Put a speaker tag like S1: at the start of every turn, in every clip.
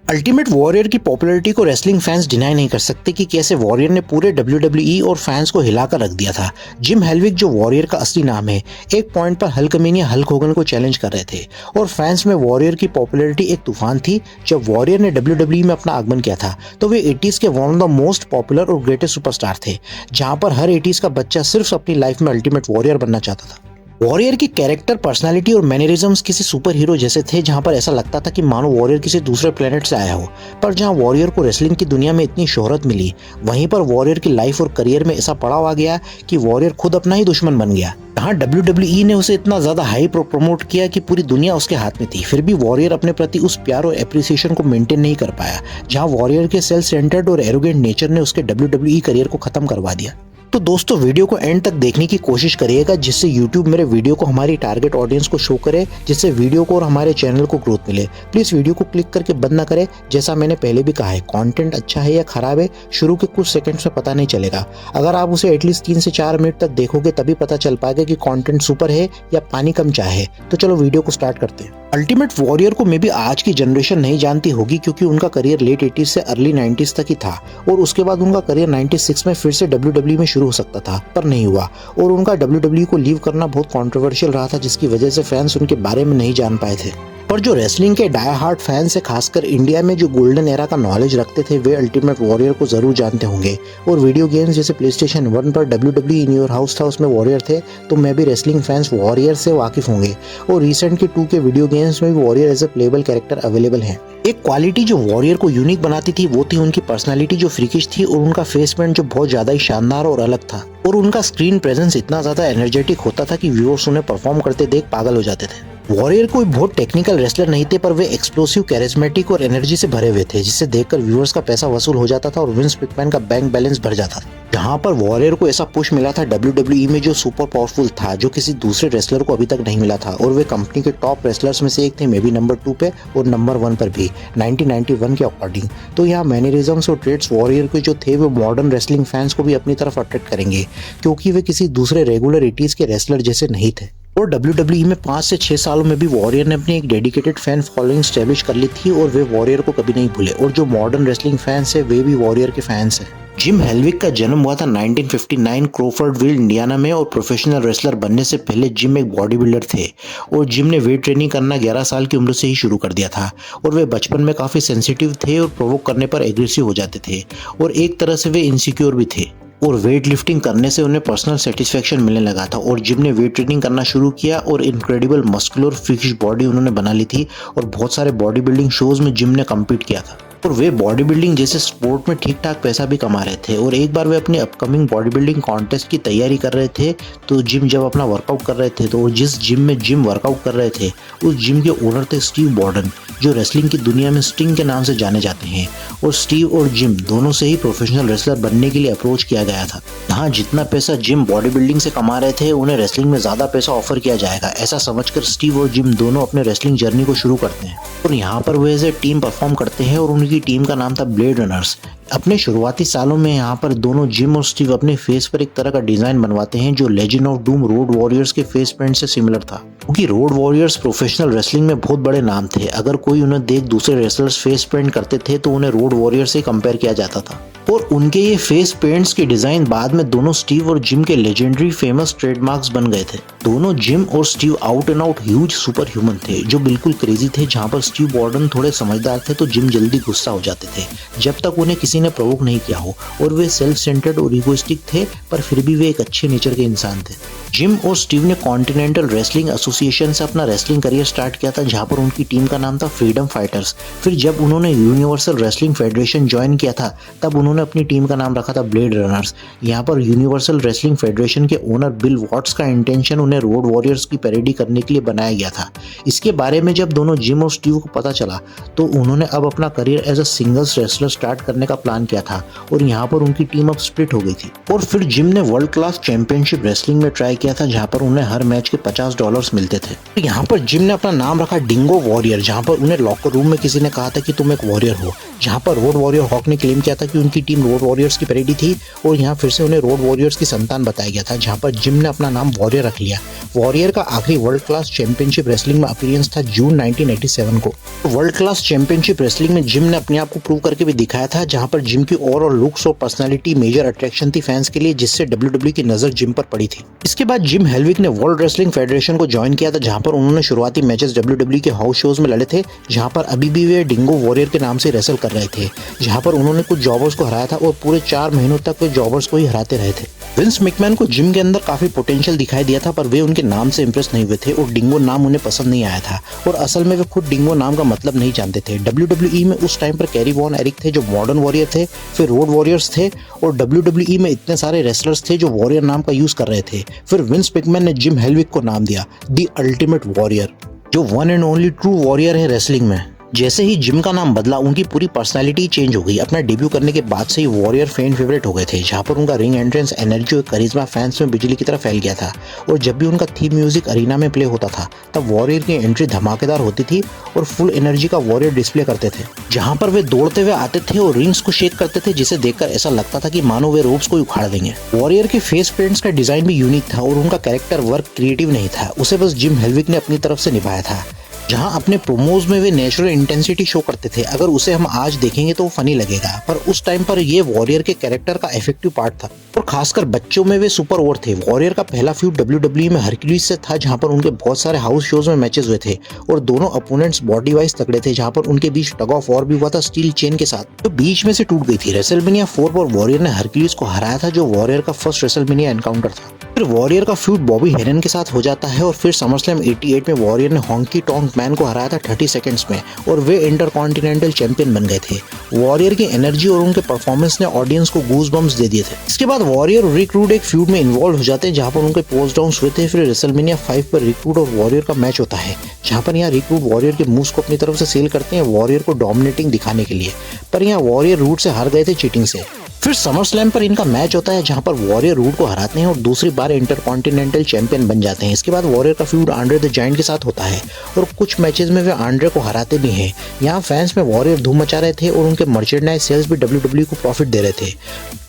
S1: Ultimate warrior की popularity को wrestling fans deny नहीं कर सकते कि कैसे वॉरियर ने पूरे डब्ल्यूडब्ल्यूई और फैंस को हिलाकर रख दिया था। जिम हेलविग, जो वॉरियर का असली नाम है, एक पॉइंट पर हल्कमीनिया हल्क होगन को चैलेंज कर रहे थे और फैंस में वॉरियर की पॉपुलैरिटी एक तूफान थी। जब वॉरियर ने डब्ल्यूडब्ल्यूई में अपना आगमन किया था तो वे 80s के one of the most popular और ग्रेटेस्ट सुपरस्टार थे, जहां पर हर 80s का बच्चा सिर्फ अपनी लाइफ में अल्टीमेट वॉरियर बनना चाहता था। वॉरियर की कैरेक्टर, पर्सनालिटी और मैनरिज्म्स किसी सुपर हीरो जैसे थे, जहां पर ऐसा लगता था कि मानो वॉरियर किसी दूसरे प्लेनेट से आया हो। पर जहां वॉरियर को रेसलिंग की दुनिया में इतनी शोहरत मिली, वहीं पर वॉरियर की लाइफ और करियर में ऐसा पड़ाव आ गया कि वॉरियर खुद अपना ही दुश्मन बन गया। जहां डब्ल्यूडब्ल्यूई ने उसे इतना ज्यादा हाइप और प्रमोट किया कि पूरी दुनिया उसके हाथ में थी, फिर भी वॉरियर अपने प्रति उस प्यार और एप्रिसिएशन को मेंटेन नहीं कर पाया। जहां वॉरियर के सेल्फ सेंटर्ड और एरोगेंट नेचर ने उसके डब्ल्यूडब्ल्यूई करियर को खत्म करवा दिया। तो दोस्तों, वीडियो को एंड तक देखने की कोशिश करिएगा, जिससे YouTube मेरे वीडियो को हमारी टारगेट ऑडियंस को शो करे, जिससे वीडियो को और हमारे चैनल को ग्रोथ मिले। प्लीज वीडियो को क्लिक करके बंद ना करें। जैसा मैंने पहले भी कहा है, कंटेंट अच्छा है या खराब है शुरू के कुछ सेकंड्स में पता नहीं चलेगा। अगर आप उसे एटलीस्ट 3 से 4 मिनट तक देखोगे तभी पता चल पाएगा कि कंटेंट सुपर है या पानी कम चाय है। तो चलो वीडियो को स्टार्ट करते हैं। अल्टीमेट वॉरियर को मे बी आज की जनरेशन नहीं जानती होगी, क्योंकि उनका करियर लेट 80s से अर्ली 90s तक ही था और उसके बाद उनका करियर 96 में फिर से WWE में शुरू हो सकता था, पर नहीं हुआ और उनका WWE को लीव करना बहुत कंट्रोवर्शियल रहा था, जिसकी वजह से फैंस उनके बारे में नहीं जान पाए थे। पर जो रेसलिंग के डाई हार्ड फैंस है, खासकर इंडिया में जो गोल्डन एरा का नॉलेज रखते थे, वे अल्टीमेट वॉरियर को जरूर जानते होंगे। और वीडियो गेम्स जैसे PlayStation 1 पर WWE इन योर हाउस था, उसमें वॉरियर थे, तो मैं भी रेसलिंग फैंस वॉरियर से वाकिफ होंगे। और रिसेंट के 2 के वीडियो गेम्स में भी warrior as a playable character available है। एक क्वालिटी जो वॉरियर को यूनिक बनाती थी वो थी उनकी पर्सनालिटी, जो फ्रीकिश थी, और उनका फेस पेंट जो बहुत ज्यादा ही शानदार और अलग था। और उनका स्क्रीन प्रेजेंस इतना ज्यादा एनर्जेटिक होता था कि व्यूअर्स उन्हें परफॉर्म करते देख पागल हो जाते थे। वॉरियर कोई बहुत टेक्निकल रेसलर नहीं थे, पर वे एक्सप्लोसिव, कैरिस्मेटिक और एनर्जी से भरे हुए थे, जिससे देखकर व्यूअर्स का पैसा वसूल हो जाता था और विंस मैकमैन का बैंक बैलेंस भर जाता था। जहां पर वॉरियर को ऐसा पुश मिला था WWE में जो सुपर पावरफुल था, जो किसी दूसरे रेसलर को अभी तक नहीं मिला था, और वे कंपनी के टॉप रेसलर्स में से एक थे, मे बी नंबर 2 पे और नंबर 1 पर भी 1991 के अकॉर्डिंग। तो यहाँ मैनरिज्म्स और ट्रेड्स वॉरियर के जो थे वो मॉडर्न रेसलिंग फैंस को भी अपनी तरफ अट्रैक्ट करेंगे, क्योंकि वे किसी दूसरे रेगुलर 80s के रेसलर जैसे नहीं थे। और WWE में 5 से 6 सालों में भी वॉरियर ने अपनी एक डेडिकेटेड फैन फॉलोइंग स्टैब्लिश कर ली थी और वे वॉरियर को कभी नहीं भूले। और जो मॉडर्न रेसलिंग फैंस है वे भी वॉरियर के फैंस हैं। जिम हेलविग का जन्म हुआ था 1959 क्रोफर्डविल, इंडियाना में, और प्रोफेशनल रेसलर बनने से पहले जिम एक बॉडी बिल्डर थे और जिम ने वेट ट्रेनिंग करना 11 साल की उम्र से ही शुरू कर दिया था। और वे बचपन में काफ़ी सेंसिटिव थे और प्रोवोक करने पर एग्रेसिव हो जाते थे और एक तरह से वे इनसिक्योर भी थे। और वेट लिफ्टिंग करने से उन्हें पर्सनल सेटिस्फेक्शन मिलने लगा था और जिम ने वेट ट्रेनिंग करना शुरू किया और इनक्रेडिबल मस्कुलर फ्रिकिश बॉडी उन्होंने बना ली थी और बहुत सारे बॉडी बिल्डिंग शोज में जिम ने कम्पीट किया था। और वे बॉडी बिल्डिंग जैसे स्पोर्ट में ठीक ठाक पैसा भी कमा रहे थे। और एक बार वे अपने अपकमिंग बॉडी बिल्डिंग कॉन्टेस्ट की तैयारी कर रहे थे, तो जिम जब अपना वर्कआउट कर रहे थे, तो जिस जिम में जिम वर्कआउट कर रहे थे उस जिम के ओनर थे स्टीव बॉर्डन, जो रेसलिंग की दुनिया में स्टिंग के नाम से जाने जाते हैं। और स्टीव और जिम दोनों से ही प्रोफेशनल रेसलर बनने के लिए अप्रोच किया गया था। यहाँ जितना पैसा जिम बॉडी बिल्डिंग से कमा रहे थे, उन्हें रेसलिंग में ज्यादा पैसा ऑफर किया जाएगा, ऐसा समझकर स्टीव और जिम दोनों अपने रेसलिंग जर्नी को शुरू करते हैं। और यहाँ पर वे एज ए टीम परफॉर्म करते हैं और उनकी टीम का नाम था ब्लेड रनर्स। अपने शुरुआती सालों में यहाँ पर दोनों जिम और स्टीव अपने फेस पर एक तरह का डिजाइन बनवाते हैं जो legend of doom road warriors के फेस पेंट से सिमिलर था, क्योंकि रोड वॉरियर्स प्रोफेशनल रेसलिंग में बहुत बड़े नाम थे। अगर कोई उन्हें देख दूसरे रेसलर्स फेस पेंट करते थे तो उन्हें रोड वॉरियर्स से कंपेयर किया जाता था। और उनके ये फेस पेंट्स के डिजाइन बाद में दोनों स्टीव और जिम के लेजेंडरी फेमस ट्रेडमार्क्स बन गए थे। दोनों जिम और Steve out and out huge super human थे, जो बिल्कुल क्रेजी थे। जहाँ पर स्टीव बॉर्डन थोड़े समझदार थे तो जिम जल्दी गुस्सा हो जाते थे जब तक उन्हें किसी ने प्रोवोक नहीं किया हो। और वे सेल्फ सेंटर्ड और इगोइस्टिक थे, पर फिर भी वे एक अच्छे नेचर के इंसान थे। जिम और स्टीव ने कॉन्टिनेंटल रेसलिंग एसोसिएशन से अपना रेसलिंग करियर स्टार्ट किया था, जहां पर उनकी टीम का नाम था फ्रीडम फाइटर्स। फिर जब उन्होंने यूनिवर्सल रेसलिंग फेडरेशन ज्वाइन किया था, तब उन्होंने अपनी टीम का नाम रखा था ब्लेड रनर्स। यहाँ पर यूनिवर्सल रेसलिंग फेडरेशन के ओनर बिल वॉट्स का इंटेंशन उन्हें रोड वॉरियर्स की पैरोडी करने के लिए बनाया गया था। इसके बारे में जब दोनों जिम और स्टीव को पता चला, तो उन्होंने अब अपना career as a singles wrestler start करने का प्लान किया था और यहाँ पर उनकी टीम अब स्प्लिट हो गई थी। और फिर जिम ने वर्ल्ड क्लास चैंपियनशिप रेसलिंग में ट्राई किया था, जहाँ पर उन्हें हर मैच के $50 मिलते थे। यहाँ पर जिम ने अपना नाम रखा डिंगो वॉरियर, जहाँ पर उन्हें लॉकर रूम में किसी ने कहा था कि तुम एक वॉरियर हो। जहाँ पर रोड वॉरियर हॉक ने क्लेम किया था कि उनकी टीम रोड वॉरियर्स की पैरोडी थी और यहाँ फिर से उन्हें रोड वॉरियर्स की संतान बताया गया था, जहाँ पर जिम ने अपना नाम वॉरियर रख लिया। वॉरियर का आखिरी वर्ल्ड क्लास चैंपियनशिप रेसलिंग में अपीयरेंस था जून 1987 को। वर्ल्ड क्लास चैंपियनशिप रेसलिंग में जिम ने अपने आप को प्रूव करके भी दिखाया था, जहां पर जिम की ओवरऑल लुक्स और पर्सनालिटी मेजर अट्रैक्शन थी फैंस के लिए, जिससे डब्ल्यूडब्ल्यूई की नजर जिम पर पड़ी थी। इसके बाद जिम हेलविग ने वर्ल्ड रेसलिंग फेडरेशन को ज्वाइन किया था, जहां पर उन्होंने शुरुआती मैचेस डब्ल्यूडब्ल्यूई के हाउस शोज में लड़े थे, जहां पर अभी भी वे डिंगो वॉरियर के नाम से रेसल कर रहे थे, जहां पर उन्होंने कुछ जॉबर्स को हराया था और पूरे 4 महीनों तक वे जॉबर्स को ही हराते रहे थे। विंस मैकमैन को जिम के अंदर काफी पोटेंशियल दिखाई दिया था, पर वे उनके नाम से इंप्रेस नहीं हुए थे और डिंगो नाम उन्हें पसंद नहीं आया था, और असल में वे खुद डिंगो नाम का मतलब नहीं जानते थे। डब्ल्यूडब्ल्यूई में उस टाइम पर कैरी वॉन एरिक थे जो मॉडर्न वॉरियर थे, फिर रोड वॉरियर्स थे, और डब्ल्यूडब्ल्यूई में इतने सारे रेसलर्स थे जो वॉरियर नाम का यूज कर रहे थे। फिर विंस मैकमैन ने जिम हेलविग को नाम दिया द अल्टीमेट वॉरियर, जो one and only true warrior है रेसलिंग में। जैसे ही जिम का नाम बदला, उनकी पूरी पर्सनालिटी चेंज हो गई। अपना डेब्यू करने के बाद से ही वॉरियर फैन फेवरेट हो गए थे, जहां पर उनका रिंग एंट्रेंस, एनर्जी और करिश्मा फैंस में बिजली की तरह फैल गया था। और जब भी उनका थीम म्यूजिक अरीना में प्ले होता था, तब वॉरियर की एंट्री धमाकेदार होती थी और फुल एनर्जी का वॉरियर डिस्प्ले करते थे, जहां पर वे दौड़ते हुए आते थे और रिंग्स को शेक करते थे, जिसे देखकर ऐसा लगता था कि मानो वे रोप्स को उखाड़ देंगे। वॉरियर के फेस पेंट्स का डिजाइन भी यूनिक था और उनका कैरेक्टर वर्क क्रिएटिव नहीं था, उसे बस जिम हेलविग ने अपनी तरफ से निभाया था। जहां अपने प्रोमोज में वे नेचुरल इंटेंसिटी शो करते थे, अगर उसे हम आज देखेंगे तो वो फनी लगेगा, पर उस टाइम पर ये वॉरियर के कैरेक्टर का इफेक्टिव पार्ट था, और खासकर बच्चों में वे सुपर ओवर थे। वॉरियर का पहला फ्यूड डब्ल्यूडब्ल्यूई में हरक्यूलिस से था, जहां पर उनके बहुत सारे हाउस शोज में मैचेस हुए थे और दोनों अपोनेंट्स बॉडी वाइज तगड़े थे, जहां पर उनके बीच टग ऑफ वॉर भी हुआ था स्टील चेन के साथ, तो बीच में से टूट गई थी। रेसलमेनिया 4 पर वॉरियर ने हरक्यूलिस को हराया था, जो वॉरियर का फर्स्ट रेसलमेनिया एनकाउंटर था। फिर वॉरियर का फ्यूड बॉबी हेरन के साथ हो जाता है, और फिर समरस्लैम 88 में वॉरियर ने हॉन्की टॉन्क मैन को हराया था 30 सेकंड्स में, और वे इंटरकॉन्टिनेंटल चैंपियन बन गए थे। वॉरियर की एनर्जी और उनके परफॉर्मेंस ने ऑडियंस को गूज बम्स दे दिए थे। इसके बाद वॉरियर और रिक रूड एक फ्यूड में इन्वॉल्व हो जाते हैं, जहां पर उनके पोस्ट डाउन हुए थे। फिर रेसलमेनिया 5 पर रिक रूड और वॉरियर का मैच होता है, जहां पर यहाँ रिक रूड वॉरियर के मूव्स को अपनी तरफ से सेल करते हैं वॉरियर को डोमिनेटिंग दिखाने के लिए, पर यहाँ वॉरियर रूड से हार गए थे चीटिंग से। फिर समर स्लैम पर इनका मैच होता है, जहां पर वॉरियर रूड को हराते हैं और दूसरी बार इंटरकॉन्टिनेंटल चैंपियन बन जाते हैं। इसके बाद वॉरियर का फ्यूड आंड्रे द जायंट के साथ होता है और कुछ मैचेस में वे आंड्रे को हराते भी हैं। यहाँ फैंस में वॉरियर धूम मचा रहे थे और उनके मर्चेंडाइज सेल्स भी डब्ल्यूडब्ल्यूई को प्रॉफिट दे रहे थे।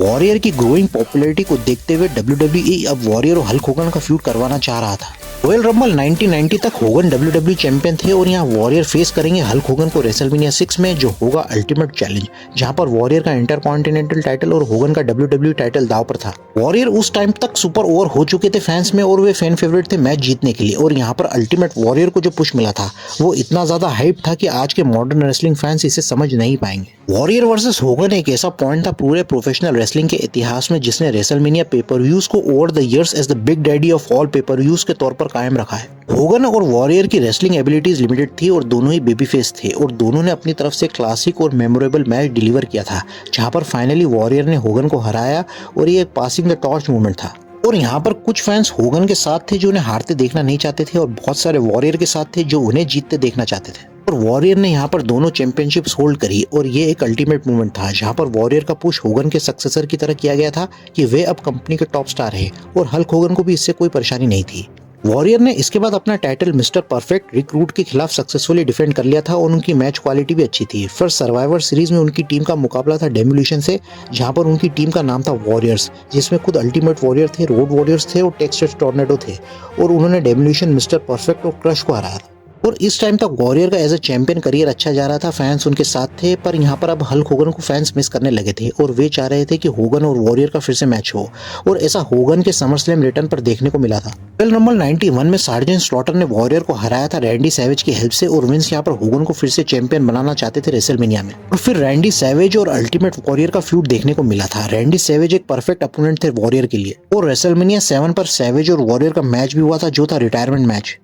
S1: वॉरियर की ग्रोइंग पॉपुलैरिटी को देखते हुए डब्ल्यूडब्ल्यूई अब वॉरियर और हल्क होगन का फ्यूड करवाना चाह रहा था। रॉयल रंबल 1990 तक होगन डब्ल्यूडब्ल्यूई चैंपियन थे और यहाँ वॉरियर फेस करेंगे हल्क होगन को रेसलमेनिया 6 में, जो होगा अल्टीमेट चैलेंज, जहां पर वॉरियर का इंटरकॉन्टिनेंटल टाइटल और होगन का डब्ल्यूडब्ल्यूई टाइटल दांव पर था। वॉरियर उस टाइम तक सुपर ओवर हो चुके थे फैंस में और वे फैन फेवरेट थे मैच जीतने के लिए, और यहाँ पर अल्टीमेट वॉरियर को जो पुश मिला था वो इतना ज्यादा हाइप था कि आज के मॉडर्न रेसलिंग फैंस इसे समझ नहीं पाएंगे। वॉरियर वर्सेस होगन एक ऐसा पॉइंट था पूरे प्रोफेशनल रेसलिंग के इतिहास में, जिसने रेसलमेनिया पेपर व्यूज को over the years as the big daddy of all pay per views के तौर पर कायम रखा है। होगन और वॉरियर की रेसलिंग एबिलिटीज लिमिटेड थी और दोनों ही बेबी फेस थे, और दोनों ने अपनी तरफ से क्लासिक और मेमोरेबल मैच डिलीवर किया था, जहां पर फाइनली वॉरियर ने होगन को हराया और ये एक पासिंग द टॉर्च मूवमेंट था। और यहाँ पर कुछ फैंस होगन के साथ थे जो उन्हें हारते देखना नहीं चाहते थे, और बहुत सारे वॉरियर के साथ थे जो उन्हें जीतते देखना चाहते थे। और वॉरियर ने यहाँ पर दोनों चैंपियनशिप्स होल्ड करी, और ये एक अल्टीमेट मूवमेंट था, जहाँ पर वॉरियर का पुश होगन के सक्सेसर की तरह किया गया था कि वे अब कंपनी के टॉप स्टार हैं, और हल्क होगन को भी इससे कोई परेशानी नहीं थी। वॉरियर ने इसके बाद अपना टाइटल मिस्टर परफेक्ट रिक रूड के खिलाफ सक्सेसफुली डिफेंड कर लिया था, और उनकी मैच क्वालिटी भी अच्छी थी। फिर सर्वाइवर सीरीज में उनकी टीम का मुकाबला था डेमोलिशन से, जहां पर उनकी टीम का नाम था वॉरियर्स, जिसमें खुद अल्टीमेट वॉरियर थे, रोड वॉरियर्स थे और टेक्सास टॉर्नेडो थे, और उन्होंने डेमोलिशन, मिस्टर परफेक्ट और क्रश को हराया था। और इस टाइम तक वॉरियर का एज अ चैंपियन करियर अच्छा जा रहा था, फैंस उनके साथ थे, पर यहाँ पर अब हल्क होगन को फैंस मिस करने लगे थे और वे चाह रहे थे कि होगन और वॉरियर का फिर से मैच हो, और ऐसा होगन के समरस्लैम रिटर्न पर देखने को मिला था। रॉयल रंबल 91 में सार्जेंट स्लॉटर ने वॉरियर को हराया था रैंडी सैवेज की हेल्प से, और विंस यहाँ पर होगन को फिर से चैंपियन बनाना चाहते थे रेसलमेनिया में। और फिर रैंडी सैवेज और अल्टीमेट वॉरियर का फ्यूड देखने को मिला था। रैंडी सैवेज एक परफेक्ट अपोनेंट थे वॉरियर के लिए, और रेसलमेनिया 7 पर सैवेज और वॉरियर का मैच भी हुआ था, जो था रिटायरमेंट मैच।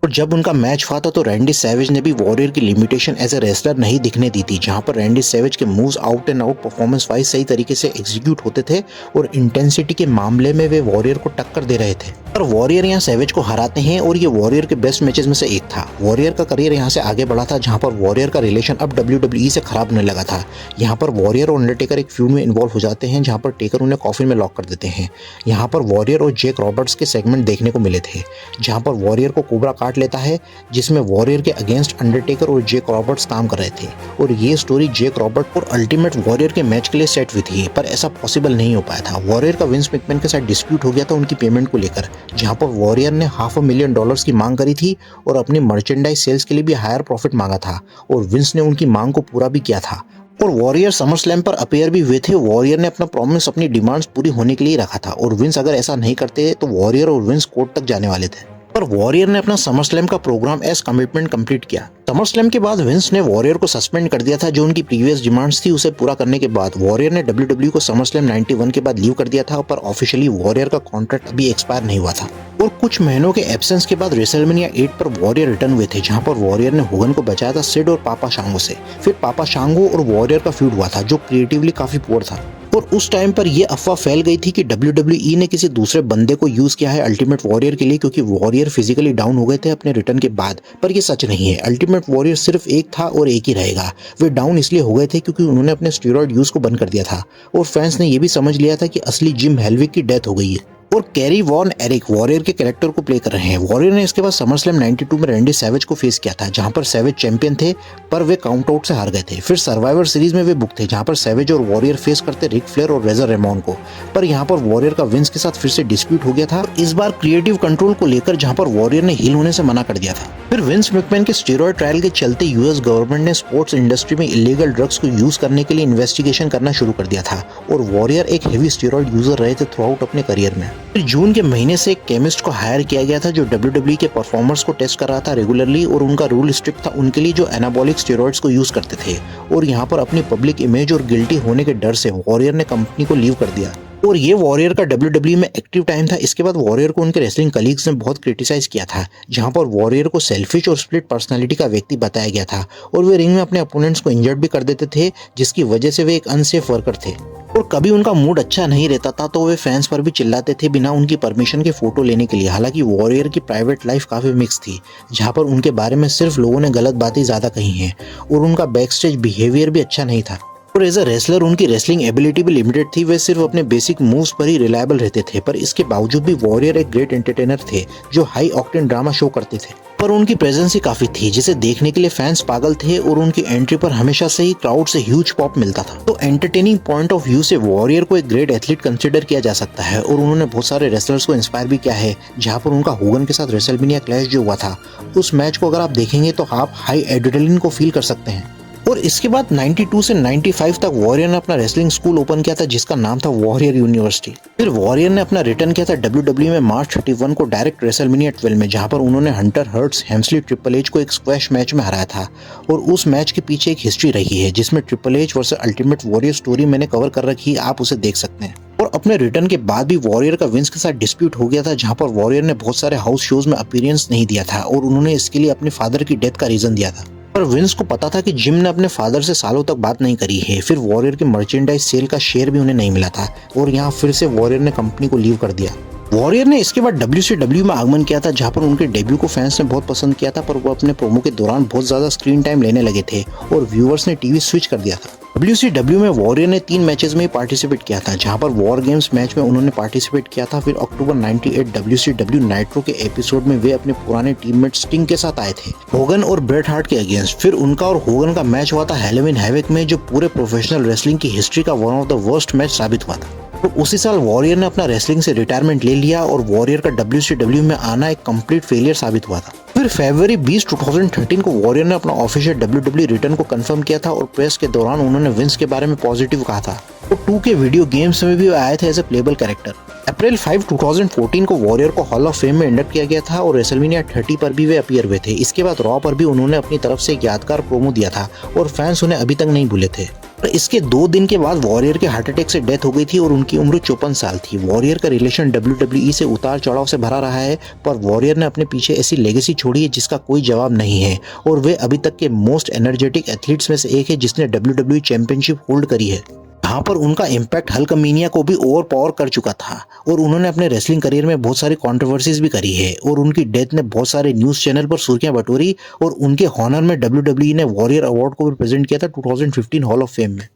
S1: और जब उनका मैच हुआ था तो रैंडी सैवेज ने भी वॉरियर की लिमिटेशन एज ए रेसलर नहीं दिखने दी थी, जहां पर रैंडी सैवेज के moves out and out performance wise सही तरीके से एग्जीक्यूट होते थे, और इंटेंसिटी के मामले में वे वॉरियर को टक्कर दे रहे थे। पर वॉरियर यहाँ सैवेज को हराते हैं, और ये वॉरियर के बेस्ट मैचेस में से एक था। वॉरियर का करियर यहाँ से आगे बढ़ा था, जहां पर वॉरियर का रिलेशन अब डब्ल्यूडब्ल्यूई से खराब होने लगा था। यहाँ पर वॉरियर और अंडरटेकर एक फ्यूड में इन्वॉल्व हो जाते हैं, जहां पर टेकर उन्हें कॉफिन में लॉक कर देते हैं। यहाँ पर वॉरियर और जेक रॉबर्ट्स के सेगमेंट देखने को मिले थे, जहां पर वॉरियर को कोबरा काट पार्ट लेता है जिसमें वॉरियर के अगेंस्ट अंडरटेकर और जेक रॉबर्ट्स काम कर रहे थे और ये स्टोरी जेक रॉबर्ट और अल्टीमेट वॉरियर के मैच के लिए सेट हुई थी, पर ऐसा पॉसिबल नहीं हो पाया था। वॉरियर का विंस मैकमैन के साथ डिस्प्यूट हो गया था उनकी पेमेंट को लेकर, जहां पर वॉरियर ने $500,000 की मांग करी थी और अपनी मर्चेंडाइज सेल्स के लिए भी हायर प्रॉफिट मांगा था और विंस ने उनकी मांग को पूरा भी किया था और वॉरियर समर स्लैम पर अपीयर भी हुए थे। वॉरियर ने अपना प्रॉमिस अपनी डिमांड्स पूरी होने के लिए रखा था और विंस अगर ऐसा नहीं करते तो वॉरियर और विंस कोर्ट तक जाने वाले थे, पर वॉरियर ने अपना समर स्लैम का प्रोग्राम एज कमिटमेंट कंप्लीट किया। समर स्लैम के बाद विंस ने वॉरियर को सस्पेंड कर दिया था। जो उनकी प्रीवियस डिमांड्स थी उसे पूरा करने के बाद वॉरियर ने WWE को समर स्लैम 91 के बाद लीव कर दिया था, पर ऑफिशियली वॉरियर का कॉन्ट्रैक्ट अभी एक्सपायर नहीं हुआ था और कुछ महीनों के एब्सेंस के बाद रेसलमेनिया 8 पर वॉरियर रिटर्न हुए थे, जहां पर वॉरियर ने होगन को बचाया था सिड और पापा शांगो से। फिर पापा शांगो और वॉरियर का फ्यूड हुआ था जो क्रिएटिवली काफी पुअर था और उस टाइम पर यह अफवाह फैल गई थी कि WWE ने किसी दूसरे बंदे को यूज किया है अल्टीमेट वॉरियर के लिए, क्योंकि वॉरियर फिजिकली डाउन हो गए थे अपने रिटर्न के बाद, पर यह सच नहीं है। अल्टीमेट वॉरियर सिर्फ एक था और एक ही रहेगा। वे डाउन इसलिए हो गए थे क्योंकि उन्होंने अपने स्टेरॉइड यूज को बंद कर दिया था और फैंस ने यह भी समझ लिया था कि असली जिम हेल्विक की डेथ हो गई है और कैरी वॉन एरिक वॉरियर के कैरेक्टर को प्ले कर रहे हैं। वॉरियर ने इसके बाद समरस्लैम 92 में रैंडी सैवेज को फेस किया था, जहां पर सैवेज चैंपियन थे पर वे काउंट आउट से हार गए थे। फिर सर्वाइवर सीरीज में वे बुक थे, जहां पर सैवेज और वॉरियर फेस करते रिक फ्लेयर और रेजर रेमोन को, पर यहां पर वॉरियर का विंस के साथ फिर से डिस्प्यूट हो गया था, इस बार क्रिएटिव कंट्रोल को लेकर, जहां पर वॉरियर ने हील होने से मना कर दिया था। फिर विंस मैकमैन के स्टेरॉइड ट्रायल के चलते यूएस गवर्नमेंट ने स्पोर्ट्स इंडस्ट्री में इलीगल ड्रग्स को यूज करने के लिए इन्वेस्टिगेशन करना शुरू कर दिया था और वॉरियर एक हेवी स्टेरॉइड यूजर रहे थे थ्रू आउट अपने करियर में। फिर जून के महीने से एक केमिस्ट को हायर किया गया था जो WWE के परफॉर्मर्स को टेस्ट कर रहा था रेगुलरली और उनका रूल स्ट्रिक्ट था उनके लिए जो एनाबॉलिक स्टेरॉइड्स को यूज करते थे और यहाँ पर अपनी पब्लिक इमेज और गिल्टी होने के डर से वॉरियर ने कंपनी को लीव कर दिया और ये वॉरियर का WWE में एक्टिव टाइम था। इसके बाद वॉरियर को उनके रेसलिंग कलीग्स ने बहुत क्रिटिसाइज किया था, जहां पर वॉरियर को सेल्फिश और स्प्लिट पर्सनालिटी का व्यक्ति बताया गया था और वे रिंग में अपने अपोनेंट्स को इंजर्ड भी कर देते थे, जिसकी वजह से वे एक अनसेफ वर्कर थे और कभी उनका मूड अच्छा नहीं रहता था तो वे फैंस पर भी चिल्लाते थे बिना उनकी परमिशन के फोटो लेने के लिए। हालांकि वॉरियर की प्राइवेट लाइफ काफी मिक्स थी, जहां पर उनके बारे में सिर्फ लोगों ने गलत बातें ज्यादा कही हैं और उनका बैकस्टेज बिहेवियर भी अच्छा नहीं था और एज अ रेसलर उनकी रेसलिंग एबिलिटी भी लिमिटेड थी। वे सिर्फ अपने बेसिक मूव्स पर ही रिलायबल रहते थे, पर इसके बावजूद भी वॉरियर एक ग्रेट एंटरटेनर थे जो हाई ऑक्टेन ड्रामा शो करते थे, पर उनकी प्रेजेंस ही काफी थी जिसे देखने के लिए फैंस पागल थे और उनकी एंट्री पर हमेशा से ही क्राउड से ह्यूज पॉप मिलता था। तो एंटरटेनिंग पॉइंट ऑफ व्यू से वॉरियर को एक ग्रेट एथलीट कंसिडर किया जा सकता है और उन्होंने बहुत सारे रेसलर्स को इंस्पायर भी किया है, जहां पर उनका होगन के साथ रेसलमेनिया क्लैश जो हुआ था उस मैच को अगर आप देखेंगे तो आप हाई एड्रेनलिन को फील कर सकते हैं। और इसके बाद 92 से 95 तक वॉरियर ने अपना रेसलिंग स्कूल ओपन किया था जिसका नाम था वॉरियर यूनिवर्सिटी। फिर वॉरियर ने अपना रिटर्न किया था WWE में मार्च 31 को डायरेक्ट रेसलमेनिया 12 में, जहां पर उन्होंने हंटर हर्ट्स हेम्सली ट्रिपल एच को एक स्क्वैश मैच में हराया था और उस मैच के पीछे एक हिस्ट्री रही है जिसमें triple H versus ultimate warrior story मैंने कवर कर रखी है, आप उसे देख सकते हैं। और अपने रिटर्न के बाद भी वॉरियर का विंस के साथ डिस्प्यूट हो गया था, जहां पर वॉरियर ने बहुत सारे हाउस शोज में अपीयरेंस नहीं दिया था और उन्होंने इसके लिए अपने फादर की डेथ का रीजन दिया था, पर विंस को पता था कि जिम ने अपने फादर से सालों तक बात नहीं करी है। फिर वॉरियर के मर्चेंडाइज सेल का शेयर भी उन्हें नहीं मिला था और यहाँ फिर से वॉरियर ने कंपनी को लीव कर दिया। वॉरियर ने इसके बाद WCW में आगमन किया था, जहां पर उनके डेब्यू को फैंस ने बहुत पसंद किया था, पर वो अपने प्रोमो के दौरान बहुत ज्यादा स्क्रीन टाइम लेने लगे थे और व्यूअर्स ने टीवी स्विच कर दिया था। WCW में वॉरियर ने 3 मैचेस में पार्टिसिपेट किया था, जहां पर वॉर गेम्स मैच में उन्होंने पार्टिसिपेट किया था। फिर अक्टूबर 98 WCW नाइट्रो के एपिसोड में वे अपने पुराने टीममेट स्टिंग के साथ आए थे होगन और ब्रेट हार्ट के अगेंस्ट। फिर उनका और होगन का मैच हुआ था हैलोवीन हैवक में, जो पूरे प्रोफेशनल रेसलिंग की हिस्ट्री का one of the worst match साबित हुआ था। तो उसी साल वॉरियर ने अपना रेसलिंग से रिटायरमेंट ले लिया और वॉरियर का WCW में आना एक कंप्लीट फेलियर साबित हुआ था। फिर फरवरी 20 2013 को वॉरियर ने अपना ऑफिशियल WWE रिटर्न को कंफर्म किया था और प्रेस के दौरान उन्होंने विंस के बारे में पॉजिटिव कहा था। तो 2 के वीडियो गेम्स में भी आए थे एज ए प्लेबल कैरेक्टर। अप्रैल 5 2014 को वॉरियर को हॉल ऑफ फेम में इंडक्ट किया गया था और रेसलमेनिया 30 पर भी वे अपीयर हुए थे। इसके बाद रॉ पर भी उन्होंने अपनी तरफ से एक यादगार प्रोमो दिया था और फैंस उन्हें अभी तक नहीं भूले थे। इसके 2 दिन के बाद वॉरियर के हार्ट अटैक से डेथ हो गई थी और उनकी उम्र 54 साल थी। वॉरियर का रिलेशन WWE से उतार चढ़ाव से भरा रहा है, पर वॉरियर ने अपने पीछे ऐसी लेगेसी छोड़ी है जिसका कोई जवाब नहीं है और वे अभी तक के मोस्ट एनर्जेटिक एथलीट्स में से एक है जिसने WWE चैंपियनशिप होल्ड करी है। यहाँ पर उनका इम्पैक्ट हल्कमीनिया को भी ओवर पावर कर चुका था और उन्होंने अपने रेसलिंग करियर में बहुत सारी कंट्रोवर्सीज भी करी है और उनकी डेथ ने बहुत सारे न्यूज चैनल पर सुर्खियां बटोरी और उनके हॉनर में WWE ने वॉरियर अवार्ड को भी प्रेजेंट किया था 2015 हॉल ऑफ फेम में।